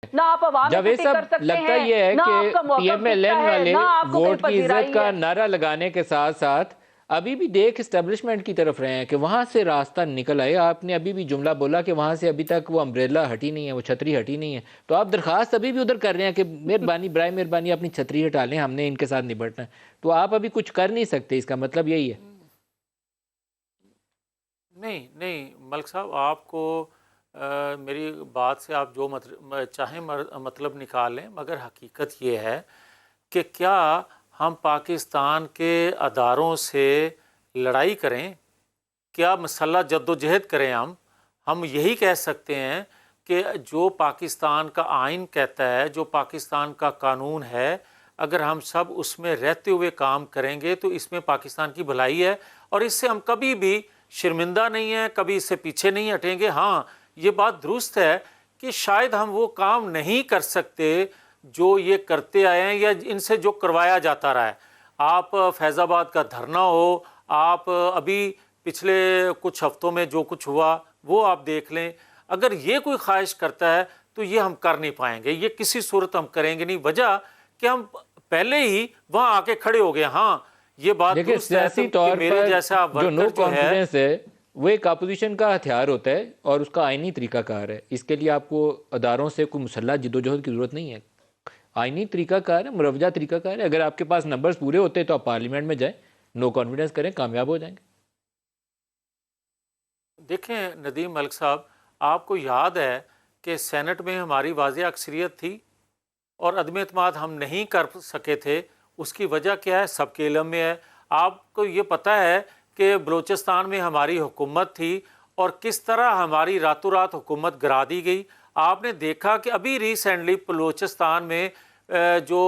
نہ آپ عوام جاوید اکٹھی کر صاحب سکتے لگتا ہیں، یہ ہے نہ آپ کہ کا پی موقف ایم ایل این دکھتا ہے، والے نہ آپ کو کہیں ووٹ کی پذیرائی عزت کا ہے۔ نعرہ لگانے کے ساتھ ساتھ ابھی بھی دیکھ اسٹیبلشمنٹ کی طرف رہے ہیں کہ وہاں سے راستہ نکل آئے. آپ نے ابھی بھی جملہ بولا کہ وہاں سے ابھی تک وہ امبریلا ہٹی نہیں ہے، وہ چھتری ہٹی نہیں ہے. تو آپ درخواست ابھی بھی ادھر کر رہے ہیں کہ مہربانی برائے مہربانی اپنی چھتری ہٹا لیں، ہم نے ان کے ساتھ نبٹنا ہے. تو آپ ابھی کچھ کر نہیں سکتے، اس کا مطلب یہی ہے. نہیں نہیں ملک صاحب، آپ کو میری بات سے آپ جو چاہیں مطلب نکالیں، مگر حقیقت یہ ہے کہ کیا ہم پاکستان کے اداروں سے لڑائی کریں، کیا مسلح جد و جہد کریں؟ ہم یہی کہہ سکتے ہیں کہ جو پاکستان کا آئین کہتا ہے، جو پاکستان کا قانون ہے، اگر ہم سب اس میں رہتے ہوئے کام کریں گے تو اس میں پاکستان کی بھلائی ہے، اور اس سے ہم کبھی بھی شرمندہ نہیں ہیں، کبھی اس سے پیچھے نہیں ہٹیں گے. ہاں، یہ بات درست ہے کہ شاید ہم وہ کام نہیں کر سکتے جو یہ کرتے آئے ہیں یا ان سے جو کروایا جاتا رہا ہے. آپ فیض آباد کا دھرنا ہو، آپ ابھی پچھلے کچھ ہفتوں میں جو کچھ ہوا وہ آپ دیکھ لیں. اگر یہ کوئی خواہش کرتا ہے تو یہ ہم کر نہیں پائیں گے، یہ کسی صورت ہم کریں گے نہیں، وجہ کہ ہم پہلے ہی وہاں آ کے کھڑے ہو گئے. ہاں، یہ بات دیکھیں درست ہے سیاسی کہ طور میرے پر جیسا جو نو ورکر جو ہے، کانفیڈنس ہے وہ ایک اپوزیشن کا ہتھیار ہوتا ہے اور اس کا آئینی طریقہ کار ہے. اس کے لیے آپ کو اداروں سے کوئی مسلح جدوجہد کی ضرورت نہیں ہے. آئینی طریقہ کار ہے، مروجہ طریقہ کار ہے. اگر آپ کے پاس نمبرز پورے ہوتے تو آپ پارلیمنٹ میں جائیں، نو کانفیڈنس کریں، کامیاب ہو جائیں گے. دیکھیں ندیم ملک صاحب، آپ کو یاد ہے کہ سینٹ میں ہماری واضح اکثریت تھی اور عدم اعتماد ہم نہیں کر سکے تھے. اس کی وجہ کیا ہے؟ سب کے علم میں ہے. آپ کو یہ پتہ ہے کہ بلوچستان میں ہماری حکومت تھی اور کس طرح ہماری راتوں رات حکومت گرا دی گئی. آپ نے دیکھا کہ ابھی ریسنٹلی بلوچستان میں جو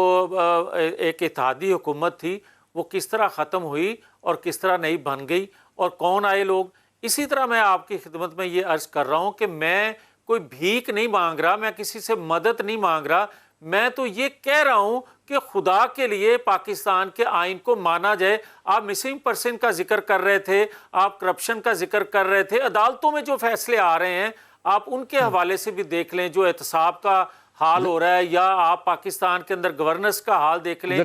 ایک اتحادی حکومت تھی وہ کس طرح ختم ہوئی اور کس طرح نہیں بن گئی اور کون آئے لوگ. اسی طرح میں آپ کی خدمت میں یہ عرض کر رہا ہوں کہ میں کوئی بھیک نہیں مانگ رہا، میں کسی سے مدد نہیں مانگ رہا. میں تو یہ کہہ رہا ہوں کہ خدا کے لیے پاکستان کے آئین کو مانا جائے. آپ مسنگ پرسن کا ذکر کر رہے تھے، آپ کرپشن کا ذکر کر رہے تھے. عدالتوں میں جو فیصلے آ رہے ہیں آپ ان کے حوالے سے بھی دیکھ لیں، جو احتساب کا حال ہو رہا ہے، یا آپ پاکستان کے اندر گورننس کا حال دیکھ لیں.